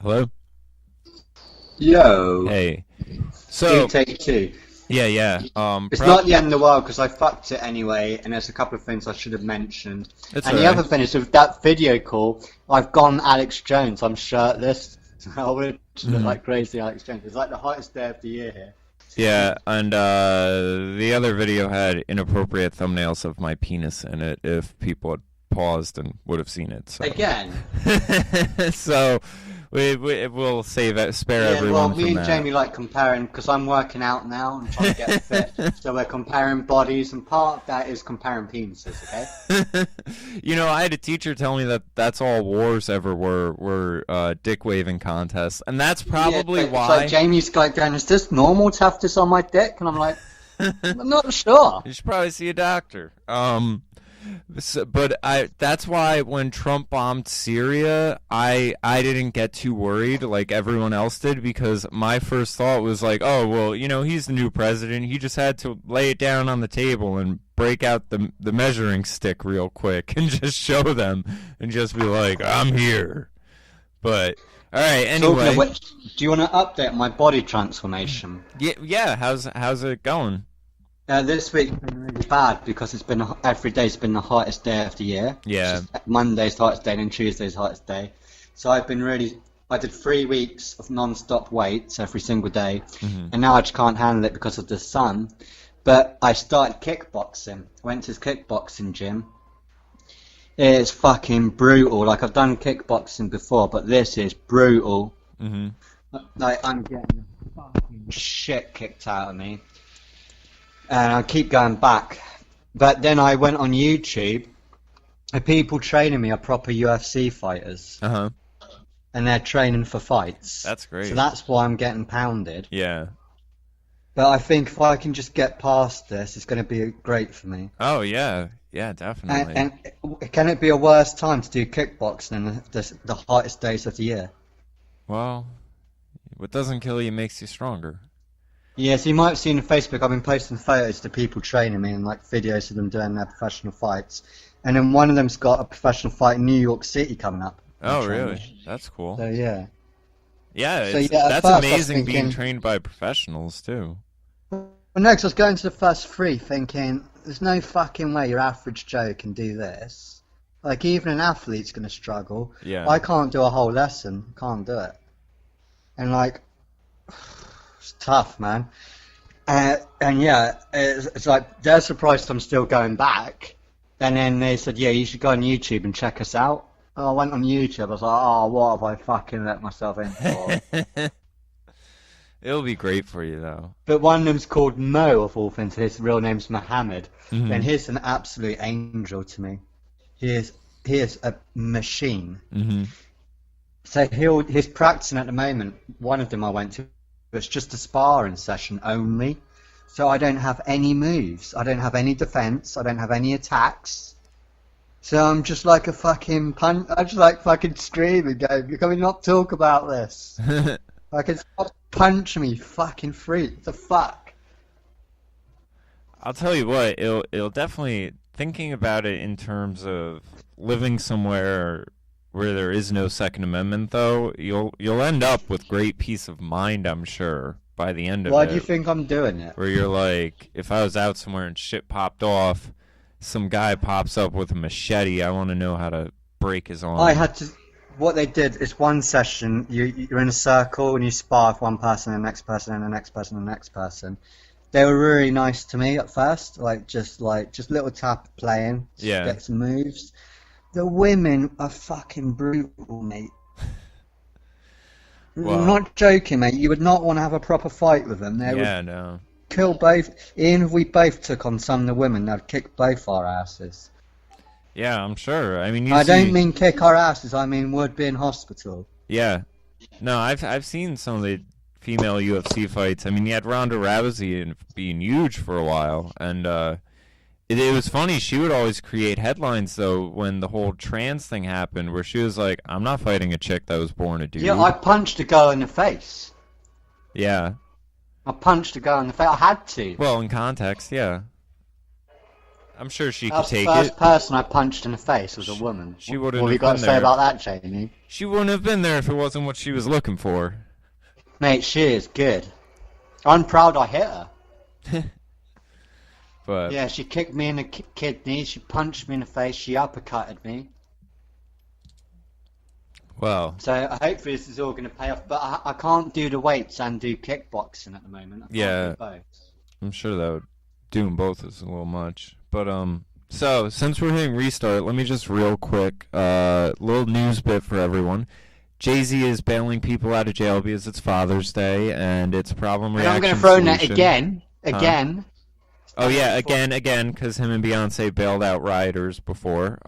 Hello? Yo. Hey. So, take two. yeah. It's not the end of the world because I fucked it anyway, and there's a couple of things I should have mentioned. And the other thing is with that video call, I've gone Alex Jones. I'm shirtless. I would look like crazy Alex Jones. It's like the hottest day of the year here. Yeah, and the other video had inappropriate thumbnails of my penis in it if people had paused and would have seen it. So. Again? So, we'll spare everyone from that. Well, me and Jamie like comparing, because I'm working out now and trying to get fit, so we're comparing bodies, and part of that is comparing penises, okay? You know, I had a teacher tell me that that's all wars ever were dick waving contests, and that's probably why. It's like Jamie's like going, is this normal to have this on my dick? And I'm like, I'm not sure. You should probably see a doctor. But that's why when Trump bombed Syria, I didn't get too worried like everyone else did, because my first thought was like, oh, well, you know, he's the new president. He just had to lay it down on the table and break out the measuring stick real quick and just show them and just be like, I'm here. But, all right, anyway. Do you want to update my body transformation? Yeah. How's it going? This week's been really bad because it's been every day's been the hottest day of the year. Yeah. Monday's the hottest day, and then Tuesday's the hottest day. So I did 3 weeks of non-stop weights every single day, and now I just can't handle it because of the sun. But I started kickboxing. Went to this kickboxing gym. It's fucking brutal. Like, I've done kickboxing before, but this is brutal. Like, I'm getting fucking shit kicked out of me. And I keep going back. But then I went on YouTube. The people training me are proper UFC fighters. And they're training for fights. That's great. So that's why I'm getting pounded. Yeah. But I think if I can just get past this, it's going to be great for me. Oh, yeah. Yeah, definitely. And can it be a worse time to do kickboxing than the hottest days of the year? Well, what doesn't kill you makes you stronger. Yeah, so you might have seen on Facebook, I've been posting photos to people training me and like videos of them doing their professional fights. And then one of them's got a professional fight in New York City coming up. Oh, really? That's cool. So, yeah. Yeah, so, that's amazing being trained by professionals, too. Well, no, because I was going to the first 3 thinking, there's no fucking way your average Joe can do this. Like, even an athlete's going to struggle. Yeah. I can't do a whole lesson. Can't do it. And, like... It's tough, man. And yeah, it's like they're surprised I'm still going back. And then they said, yeah, you should go on YouTube and check us out. Oh, I went on YouTube. I was like, oh, what have I fucking let myself in for? It'll be great for you, though. But one of them's called Mo, of all things. His real name's Mohammed. And he's an absolute angel to me. He is a machine. So he's practicing at the moment. One of them I went to. It's just a sparring session only, so I don't have any moves, I don't have any defense, I don't have any attacks, so I'm just like a fucking I just like fucking screaming, going, can we not talk about this? Like, it's stop punching me, fucking freak, the fuck? I'll tell you what, it'll definitely, thinking about it in terms of living somewhere where there is no Second Amendment, though, you'll end up with great peace of mind, I'm sure, by the end of it. Why do you think I'm doing it? Where you're like, if I was out somewhere and shit popped off, some guy pops up with a machete, I want to know how to break his arm. What they did is one session, you're in a circle and you spar with one person and the next person and the next person and the next person. They were really nice to me at first, just little tap playing, get some moves. The women are fucking brutal, mate. Well, I'm not joking, mate. You would not want to have a proper fight with them. They would no. Kill both. Even if we both took on some of the women, they'd kick both our asses. Yeah, I'm sure. I mean, I don't mean kick our asses. I mean would be in hospital. Yeah. No, I've seen some of the female UFC fights. I mean, you had Ronda Rousey being huge for a while, and it was funny. She would always create headlines, though, when the whole trans thing happened, where she was like, I'm not fighting a chick that was born a dude. Yeah, I punched a girl in the face. Yeah. I punched a girl in the face. I had to. Well, in context, yeah. I'm sure she could That's take the first it. person I punched in the face was a woman. She wouldn't What have you have got been to say there. about that, Jamie? She wouldn't have been there if it wasn't what she was looking for. Mate, she is good. I'm proud I hit her. But Yeah, she kicked me in the kidney, she punched me in the face, she uppercutted me. well, So hopefully this is all going to pay off. But I can't do the weights and do kickboxing at the moment. I can't Yeah. do both. I'm sure that doing both is a little much. But so since we're hitting restart, let me just real quick, little news bit for everyone. Jay-Z is bailing people out of jail because it's Father's Day and it's a problem And reaction I'm going to throw in that solution. again. Oh yeah, again, because him and Beyonce bailed out rioters before.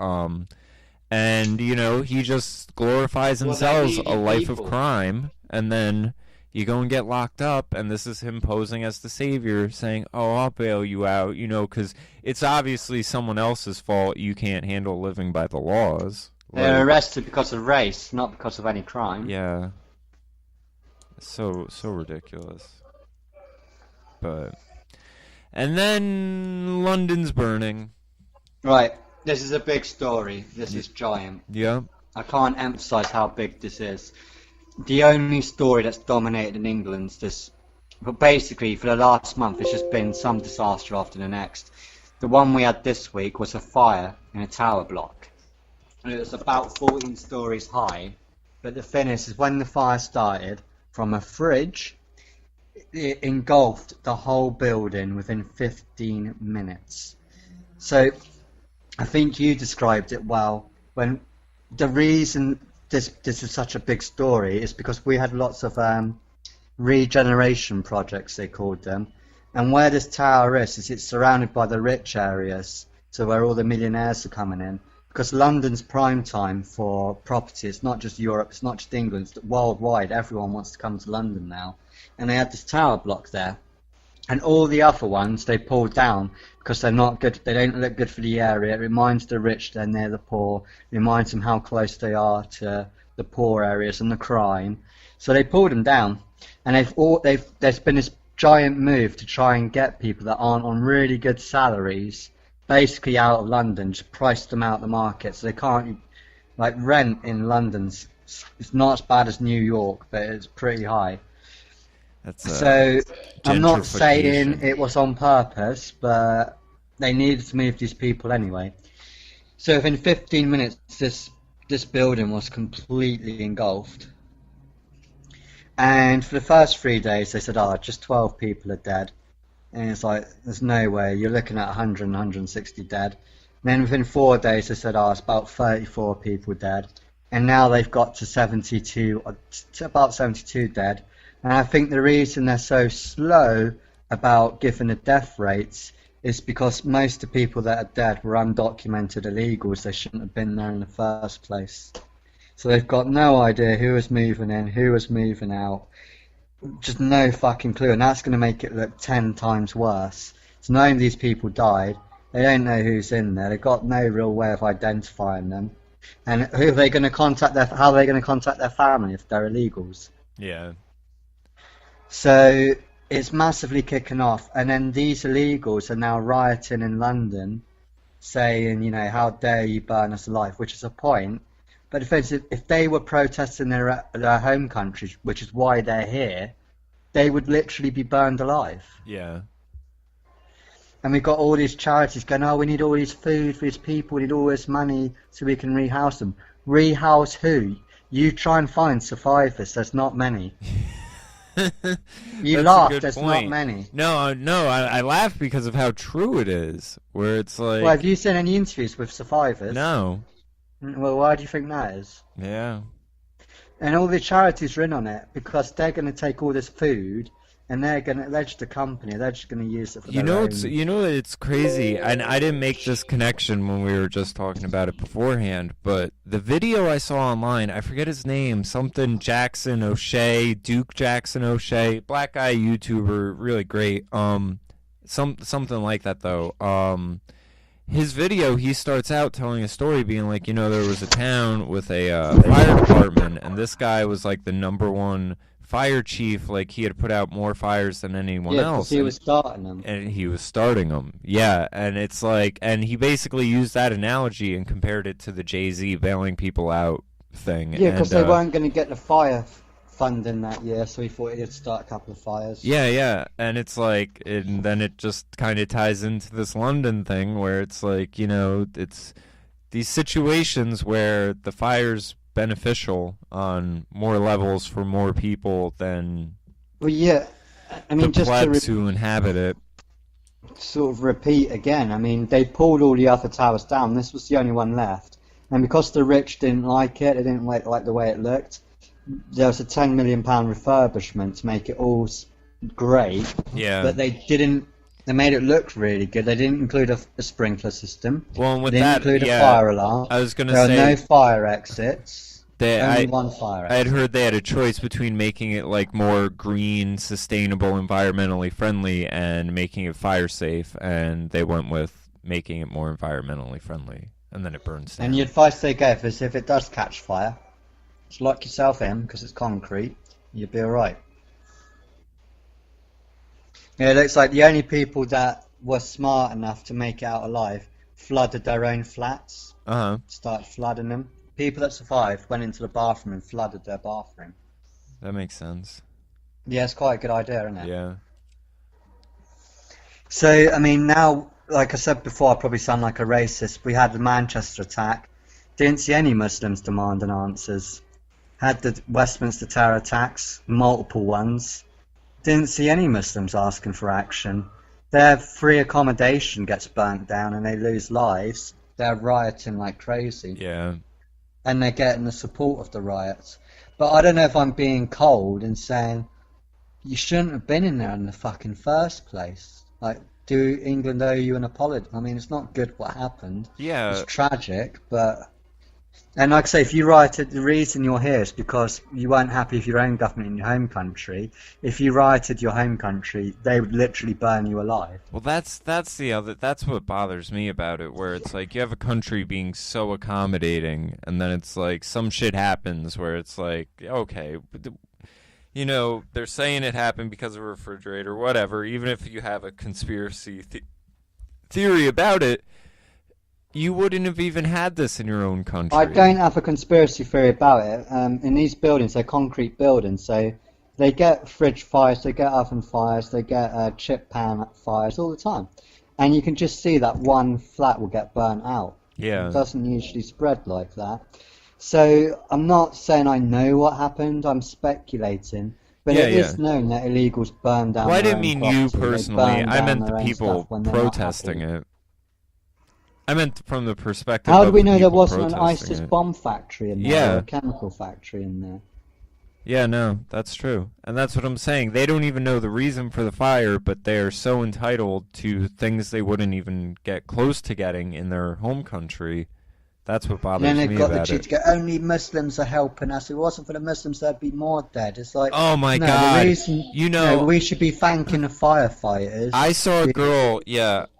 And you know he just glorifies and Well, they're sells needy a life people. of crime, and then you go and get locked up, and this is him posing as the savior, saying, "Oh, I'll bail you out," you know, because it's obviously someone else's fault. You can't handle living by the laws. They're arrested because of race, not because of any crime. Yeah. So ridiculous. But and then London's burning. Right, this is a big story. This is giant. Yeah. I can't emphasize how big this is. The only story that's dominated in England's this, but basically for the last month it's just been some disaster after the next. The one we had this week was a fire in a tower block. And it was about 14 stories high. But the thing is when the fire started, from a fridge, it engulfed the whole building within 15 minutes. So I think you described it well. When the reason this is such a big story is because we had lots of regeneration projects, they called them. And where this tower is it's surrounded by the rich areas, so where all the millionaires are coming in. Because London's prime time for property. It's not just Europe, it's not just England, it's worldwide. Everyone wants to come to London now. And they had this tower block there. And all the other ones they pulled down because they're not good. They don't look good for the area. It reminds the rich they're near the poor. It reminds them how close they are to the poor areas and the crime. So they pulled them down. And there's been this giant move to try and get people that aren't on really good salaries basically out of London, just price them out the market so they can't, like rent in London's, it's not as bad as New York, but it's pretty high. So I'm not saying it was on purpose, but they needed to move these people anyway. So within 15 minutes, this building was completely engulfed. And for the first 3 days, they said, just 12 people are dead. And it's like, there's no way. You're looking at 100 and 160 dead. And then within 4 days, they said, it's about 34 people dead. And now they've got to 72, about 72 dead. And I think the reason they're so slow about giving the death rates is because most of the people that are dead were undocumented illegals. They shouldn't have been there in the first place. So they've got no idea who was moving in, who was moving out. Just no fucking clue. And that's going to make it look 10 times worse. So knowing these people died, they don't know who's in there. They've got no real way of identifying them. And who are they going to contact how are they going to contact their family if they're illegals? Yeah. So it's massively kicking off, and then these illegals are now rioting in London, saying, how dare you burn us alive, which is a point. But if they were protesting their home countries, which is why they're here, they would literally be burned alive. Yeah. And we've got all these charities going, we need all this food for these people, we need all this money so we can rehouse them. Rehouse who? You try and find survivors, there's not many. You laugh, there's not many. No, I laugh because of how true it is. Where it's like... Well, have you seen any interviews with survivors? No. Well, why do you think that is? Yeah. And all the charities are in on it because they're going to take all this food and they're just a company. They're just going to use it for their own. It's crazy. And I didn't make this connection when we were just talking about it beforehand, but the video I saw online, I forget his name, something Jackson O'Shea, Duke Jackson O'Shea, black guy YouTuber, really great. Something like that though. His video, he starts out telling a story being like, there was a town with a fire department, and this guy was like the #1 fire chief, like he had put out more fires than anyone Yeah, else. because he was starting them. And he was starting them. Yeah, and it's like, and he basically used that analogy and compared it to the Jay-Z bailing people out thing. Yeah, because and, they weren't going to get the fire funding that year, so he thought he'd start a couple of fires. Yeah, and it's like, and then it just kind of ties into this London thing where it's like, you know, it's these situations where the fire's beneficial on more levels for more people than Well, yeah, I mean, the just plebs who inhabit it. sort of repeat again, I mean, they pulled all the other towers down. This was the only one left. And because the rich didn't like it, they didn't like the way it looked, there was a £10 million refurbishment to make it all great. Yeah. But they didn't. They made it look really good. They didn't include a sprinkler system. Well, and with they didn't that, include a yeah, fire alarm. I was going to There say are no fire exits. Only one fire I had exit. heard they had a choice between making it like more green, sustainable, environmentally friendly, and making it fire safe, and they went with making it more environmentally friendly, and then it burns down. And the advice they gave is if it does catch fire, just lock yourself in because it's concrete. You'll be alright. Yeah, it looks like the only people that were smart enough to make it out alive flooded their own flats. Started flooding them. People that survived went into the bathroom and flooded their bathroom. That makes sense. Yeah, it's quite a good idea, isn't it? Yeah. So, I mean, now, like I said before, I probably sound like a racist. We had the Manchester attack. Didn't see any Muslims demanding answers. Had the Westminster terror attacks, multiple ones. Didn't see any Muslims asking for action. Their free accommodation gets burnt down and they lose lives. They're rioting like crazy. Yeah. And they're getting the support of the riots. But I don't know if I'm being cold and saying you shouldn't have been in there in the fucking first place. Like, do England owe you an apology? I mean, it's not good what happened. Yeah. It's tragic, but... And like I say, if you rioted, the reason you're here is because you weren't happy with your own government in your home country. If you rioted your home country, they would literally burn you alive. Well, that's what bothers me about it, where it's like you have a country being so accommodating, and then it's like some shit happens where it's like, okay, you know, they're saying it happened because of a refrigerator, whatever. Even if you have a conspiracy theory about it, you wouldn't have even had this in your own country. I don't have a conspiracy theory about it. In these buildings, they're concrete buildings, so they get fridge fires, they get oven fires, they get chip pan fires all the time. And you can just see that one flat will get burnt out. Yeah. It doesn't usually spread like that. So I'm not saying I know what happened, I'm speculating. But it is known that illegals burn down Well, I their didn't own mean you property. They personally. burn I down meant their the own people stuff when they're not protesting happy. it. I meant from the perspective How of do we the know there people wasn't an protesting ISIS it. bomb factory in there, Yeah. or a chemical factory in there? Yeah, no, that's true. And that's what I'm saying. They don't even know the reason for the fire, but they're so entitled to things they wouldn't even get close to getting in their home country. That's what bothers And then me they've got the about cheat it. to go, only Muslims are helping us. If it wasn't for the Muslims, there'd be more dead. It's like, Oh my no, God. the reason, You know- we should be thanking the firefighters. I saw a girl,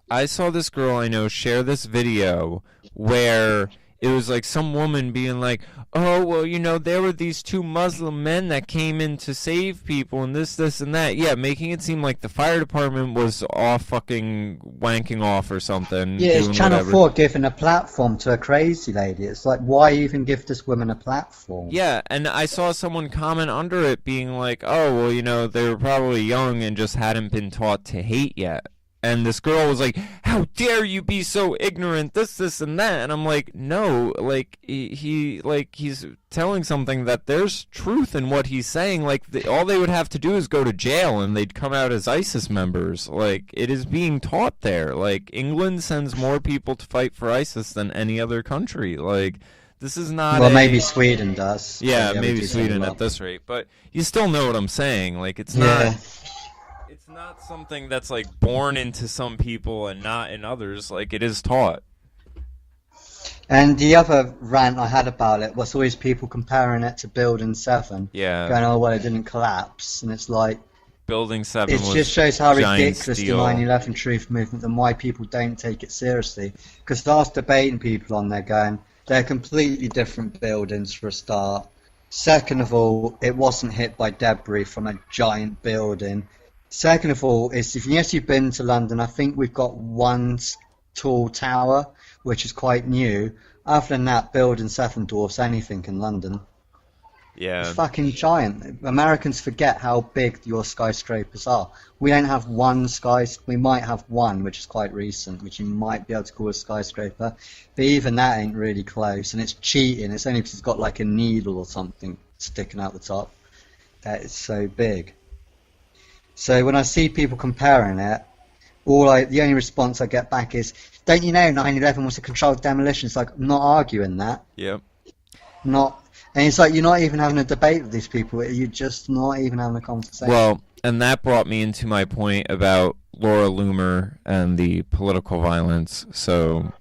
I saw this girl I know share this video where it was like some woman being like, oh, well, you know, there were these two Muslim men that came in to save people and this, and that. Yeah, making it seem like the fire department was off fucking wanking off or something. Yeah, it's doing Channel whatever. 4 giving a platform to a crazy lady. It's like, why even give this woman a platform? Yeah, and I saw someone comment under it being like, oh, well, you know, they were probably young and just hadn't been taught to hate yet. And this girl was like, how dare you be so ignorant, this, and that. And I'm like, no, like, he's telling something that there's truth in what he's saying. Like, all they would have to do is go to jail and they'd come out as ISIS members. Like, it is being taught there. Like, England sends more people to fight for ISIS than any other country. Like, this is not Well, maybe Sweden does. Yeah, we maybe do Sweden a lot. at this rate. But you still know what I'm saying. Like, it's not... It's not something that's like born into some people and not in others. Like it is taught. And the other rant I had about it was always people comparing it to Building 7. Yeah. Going, oh, well, it didn't collapse. And it's like, Building 7 it was just shows how giant ridiculous steel. the 9/11 truth movement and why people don't take it seriously. Because I was debating people on there going, they're completely different buildings for a start. Second of all, it wasn't hit by debris from a giant building. Second of all, is if yes, you've been to London, I think we've got one tall tower, which is quite new. Other than that, building 7 dwarfs anything in London. Yeah. It's fucking giant. Americans forget how big your skyscrapers are. We don't have one we might have one, which is quite recent, which you might be able to call a skyscraper. But even that ain't really close, and it's cheating. It's only because it's got like a needle or something sticking out the top that it's so big. So when I see people comparing it, the only response I get back is, don't you know 9/11 was a controlled demolition? It's like, I'm not arguing that. Yep. And it's like you're not even having a debate with these people. You're just not even having a conversation. Well, and that brought me into my point about Laura Loomer and the political violence. So,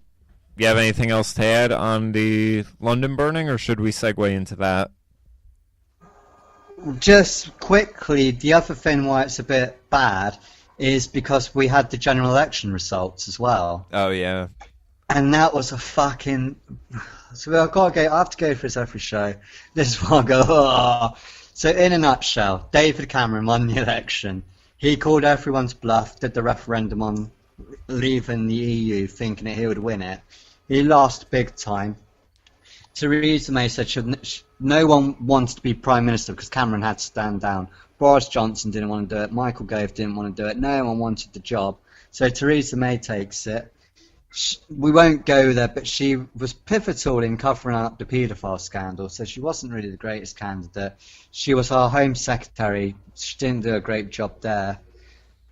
you have anything else to add on the London burning, or should we segue into that? Just quickly, the other thing why it's a bit bad is because we had the general election results as well. Oh, yeah. And that was a fucking... So I have to go for this every show. This is why I go, oh. So in a nutshell, David Cameron won the election. He called everyone's bluff, did the referendum on leaving the EU, thinking that he would win it. He lost big time. Theresa May said no one wants to be Prime Minister because Cameron had to stand down. Boris Johnson didn't want to do it. Michael Gove didn't want to do it. No one wanted the job. So Theresa May takes it. We won't go there, but she was pivotal in covering up the paedophile scandal, so she wasn't really the greatest candidate. She was our Home Secretary. She didn't do a great job there.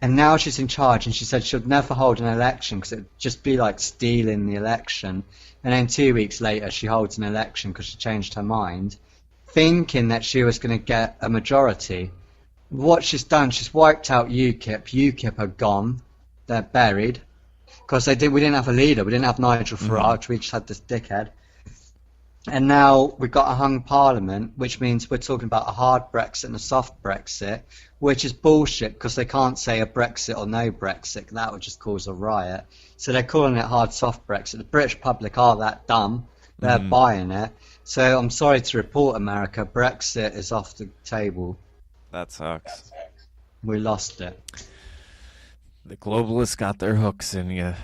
And now she's in charge, and she said she'll never hold an election because it would just be like stealing the election. And then 2 weeks later, she holds an election because she changed her mind, thinking that she was going to get a majority. What she's done, she's wiped out UKIP. UKIP are gone. They're buried. Because we didn't have a leader. We didn't have Nigel Farage. We just had this dickhead. And now we've got a hung parliament, which means we're talking about a hard Brexit and a soft Brexit, which is bullshit because they can't say a Brexit or no Brexit. That would just cause a riot. So they're calling it hard soft Brexit. The British public are that dumb. They're buying it. So I'm sorry to report, America, Brexit is off the table. That sucks. We lost it. The globalists got their hooks in you.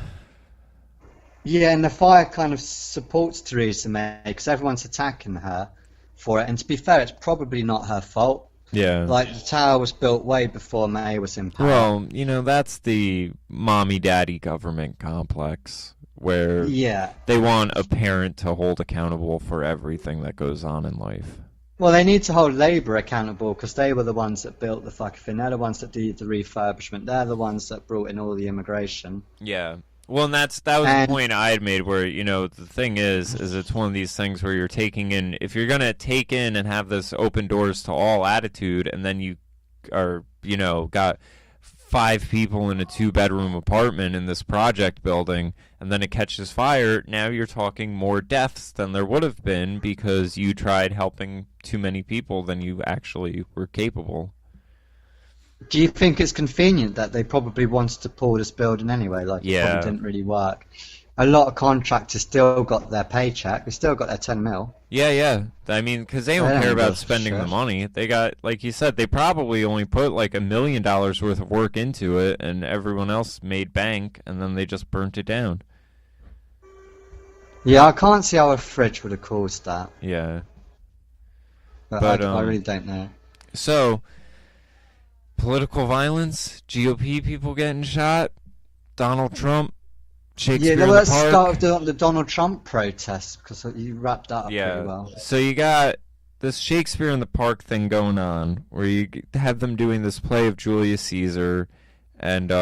Yeah, and the fire kind of supports Theresa May because everyone's attacking her for it. And to be fair, it's probably not her fault. Yeah. Like, the tower was built way before May was in power. Well, you know, that's the mommy-daddy government complex where they want a parent to hold accountable for everything that goes on in life. Well, they need to hold Labour accountable because they were the ones that built the fucking thing. They're the ones that did the refurbishment. They're the ones that brought in all the immigration. Yeah. Well, and that was the point I had made where, you know, the thing is it's one of these things where you're taking in, if you're going to take in and have this open doors to all attitude, and then you are, you know, got 5 people in a 2-bedroom apartment in this project building, and then it catches fire, now you're talking more deaths than there would have been because you tried helping too many people than you actually were capable. Do you think it's convenient that they probably wanted to pull this building anyway? Like, it probably didn't really work. A lot of contractors still got their paycheck. They still got their 10 mil. Yeah. I mean, because they don't care about spending the money. They got, like you said, they probably only put like $1 million worth of work into it, and everyone else made bank, and then they just burnt it down. Yeah, I can't see how a fridge would have caused that. Yeah. But I really don't know. So, political violence, GOP people getting shot, Donald Trump, Shakespeare in the Park. Let's start with the Donald Trump protests because you wrapped that up pretty well. So you got this Shakespeare in the Park thing going on where you have them doing this play of Julius Caesar and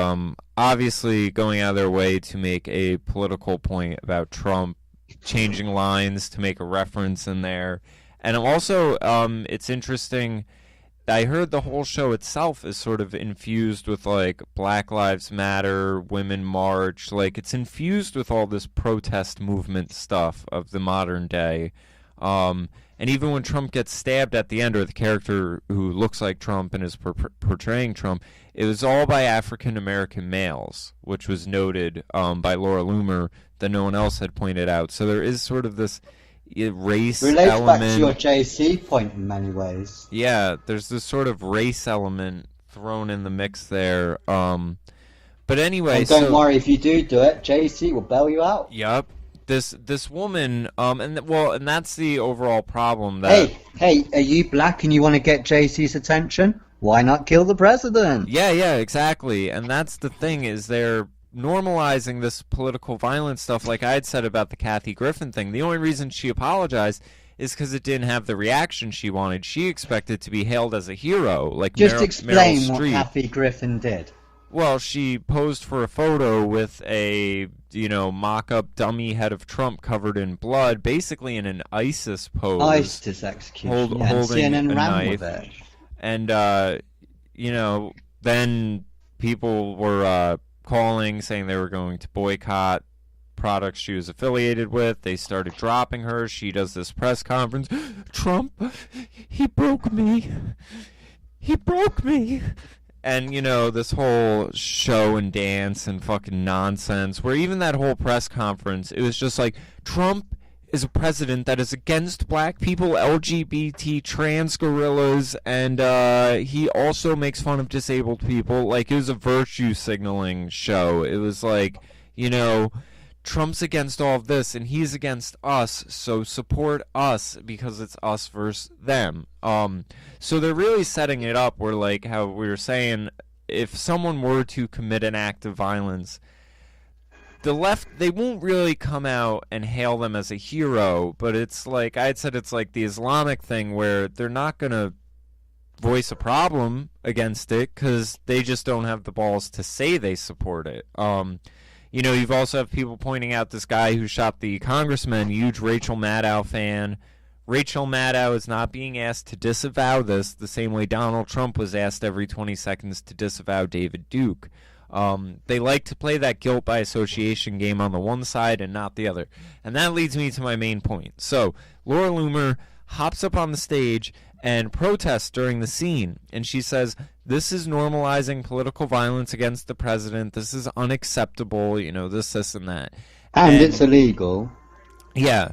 obviously going out of their way to make a political point about Trump, changing lines to make a reference in there. And also, it's interesting, I heard the whole show itself is sort of infused with, like, Black Lives Matter, Women March. Like, it's infused with all this protest movement stuff of the modern day. And even when Trump gets stabbed at the end, or the character who looks like Trump and is portraying Trump, it was all by African-American males, which was noted by Laura Loomer that no one else had pointed out. So there is sort of this race Relates element. back to your JC point in many ways. Yeah, there's this sort of race element thrown in the mix there. But anyway, and don't worry, if you do it, JC will bail you out. Yep. This woman, and that's the overall problem. That hey, are you black and you want to get JC's attention? Why not kill the president? Yeah, exactly. And that's the thing, is they're normalizing this political violence stuff, like I had said about the Kathy Griffin thing. The only reason she apologized is because it didn't have the reaction she wanted. She expected to be hailed as a hero, like Just explain Meryl what Streep. Kathy Griffin did. Well, she posed for a photo with a, mock-up dummy head of Trump covered in blood, basically in an ISIS pose. ISIS execution, holding CNN a ran knife. with it. And, then people were calling, saying they were going to boycott products she was affiliated with. They started dropping her. She does this press conference. Trump, he broke me. He broke me. And, this whole show and dance and fucking nonsense, where even that whole press conference, it was just like, Trump is a president that is against black people, LGBT, trans gorillas, and he also makes fun of disabled people. Like, it was a virtue signaling show. It was like, Trump's against all of this, and he's against us, so support us, because it's us versus them. So they're really setting it up where, like, how we were saying, if someone were to commit an act of violence, the left, they won't really come out and hail them as a hero, but it's like, I had said, it's like the Islamic thing where they're not going to voice a problem against it because they just don't have the balls to say they support it. You've also have people pointing out this guy who shot the congressman, huge Rachel Maddow fan. Rachel Maddow is not being asked to disavow this the same way Donald Trump was asked every 20 seconds to disavow David Duke. They like to play that guilt by association game on the one side and not the other. And that leads me to my main point. So, Laura Loomer hops up on the stage and protests during the scene. And she says, this is normalizing political violence against the president. This is unacceptable, this, and that. And it's illegal. Yeah.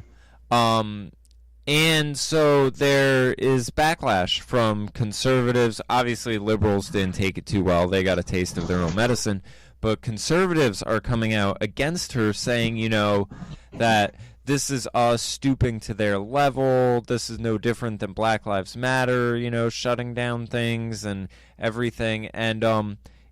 And so there is backlash from conservatives. Obviously, liberals didn't take it too well. They got a taste of their own medicine. But conservatives are coming out against her, saying, that this is us stooping to their level. This is no different than Black Lives Matter, shutting down things and everything. And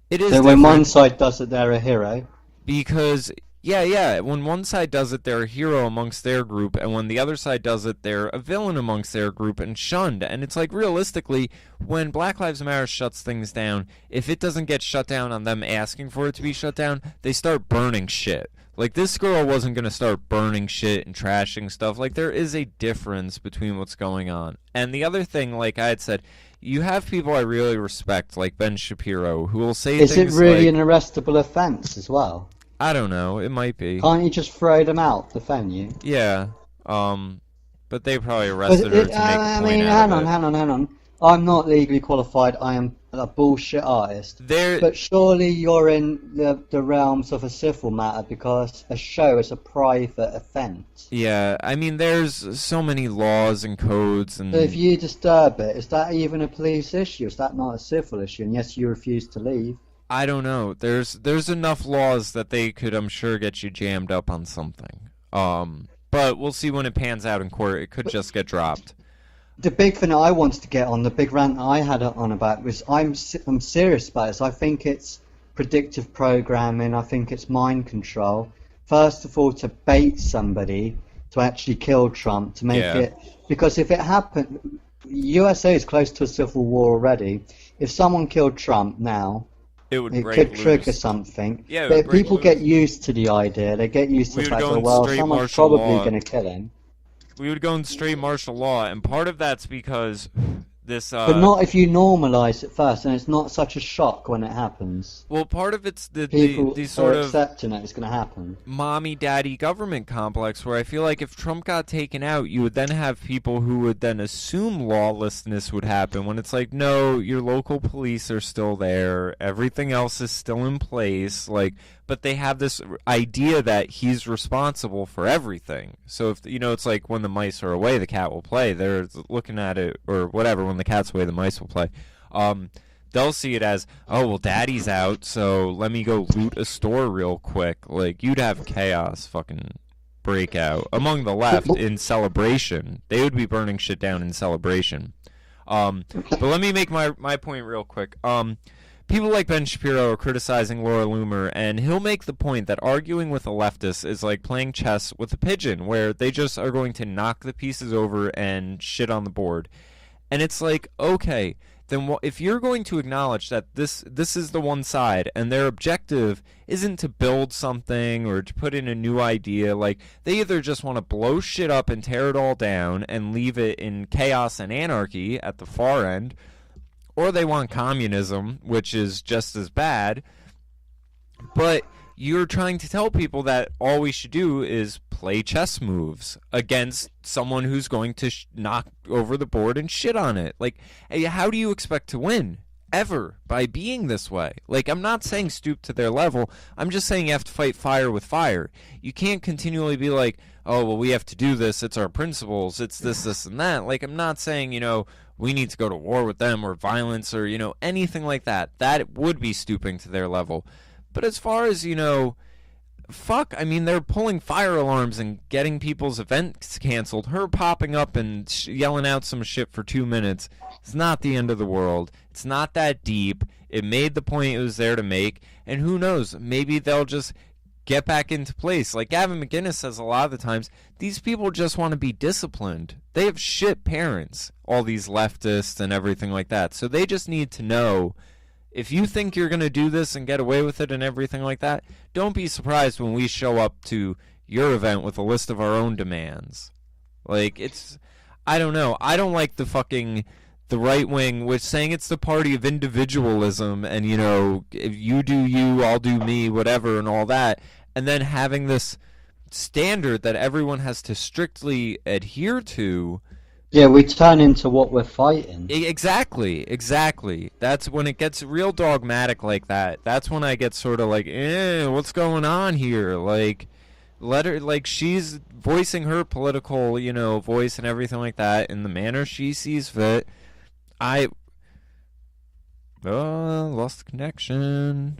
it is. So when one side does it, they're a hero. Because, yeah. When one side does it, they're a hero amongst their group. And when the other side does it, they're a villain amongst their group and shunned. And it's like, realistically, when Black Lives Matter shuts things down, if it doesn't get shut down on them asking for it to be shut down, they start burning shit. Like, this girl wasn't going to start burning shit and trashing stuff. Like, there is a difference between what's going on. And the other thing, like I had said, you have people I really respect, like Ben Shapiro, who will say things like... Is it really an arrestable offence as well? I don't know. It might be. Can't you just throw them out, defend you? Yeah. But they probably arrested her to make a point out of it. Hang on. I'm not legally qualified. I am a bullshit artist. But surely you're in the realms of a civil matter because a show is a private offence. Yeah, I mean, there's so many laws and codes and... So if you disturb it, is that even a police issue? Is that not a civil issue? And yes, you refuse to leave. I don't know. There's enough laws that they could, I'm sure, get you jammed up on something. But we'll see when it pans out in court. It could just get dropped. The big thing I wanted to get on, the big rant I had on about was I'm serious about this. I think it's predictive programming. I think it's mind control. First of all, to bait somebody to actually kill Trump, to make it... Because if it happened... USA is close to a civil war already. If someone killed Trump now... It could trigger something. Yeah, but if people get used to the idea, they get used to the fact that, well, someone's probably going to kill him. We would go in straight martial law, and part of that's because this... But not if you normalise it first, and it's not such a shock when it happens. Well, part of it's the are sort of accepting it, it's going to happen. Mommy-daddy government complex, where I feel like if Trump got taken out, you would then have people who would then assume lawlessness would happen, when it's like, no, your local police are still there, everything else is still in place, like... but they have this idea that he's responsible for everything. So if it's like when the mice are away, the cat will play. They're looking at it, or whatever. When the cat's away, the mice will play. They'll see it as, oh, well, daddy's out, so let me go loot a store real quick. Like, you'd have chaos fucking break out among the left in celebration. They would be burning shit down in celebration. But let me make my point real quick. People like Ben Shapiro are criticizing Laura Loomer, and he'll make the point that arguing with a leftist is like playing chess with a pigeon, where they just are going to knock the pieces over and shit on the board. And it's like, okay, then if you're going to acknowledge that this is the one side, and their objective isn't to build something or to put in a new idea, like they either just want to blow shit up and tear it all down and leave it in chaos and anarchy at the far end, or they want communism, which is just as bad. But you're trying to tell people that all we should do is play chess moves against someone who's going to knock over the board and shit on it. Like, how do you expect to win? Ever. By being this way. Like, I'm not saying stoop to their level. I'm just saying you have to fight fire with fire. You can't continually be like, oh, well, we have to do this. It's our principles. It's this, and that. Like, I'm not saying, we need to go to war with them or violence or, anything like that. That would be stooping to their level. But as far as, they're pulling fire alarms and getting people's events canceled. Her popping up and yelling out some shit for 2 minutes. It's not the end of the world. It's not that deep. It made the point it was there to make. And who knows, maybe they'll just get back into place. Like Gavin McInnes says a lot of the times, these people just want to be disciplined. They have shit parents, all these leftists and everything like that. So they just need to know, if you think you're going to do this and get away with it and everything like that, don't be surprised when we show up to your event with a list of our own demands. Like, I don't know. I don't like the right wing, which saying it's the party of individualism and, if you do you, I'll do me, whatever, and all that. And then having this standard that everyone has to strictly adhere to. Yeah, we turn into what we're fighting. Exactly. That's when it gets real dogmatic like that. That's when I get sort of like, what's going on here? Like, let her, like, she's voicing her political, voice and everything like that in the manner she sees fit. Lost the connection.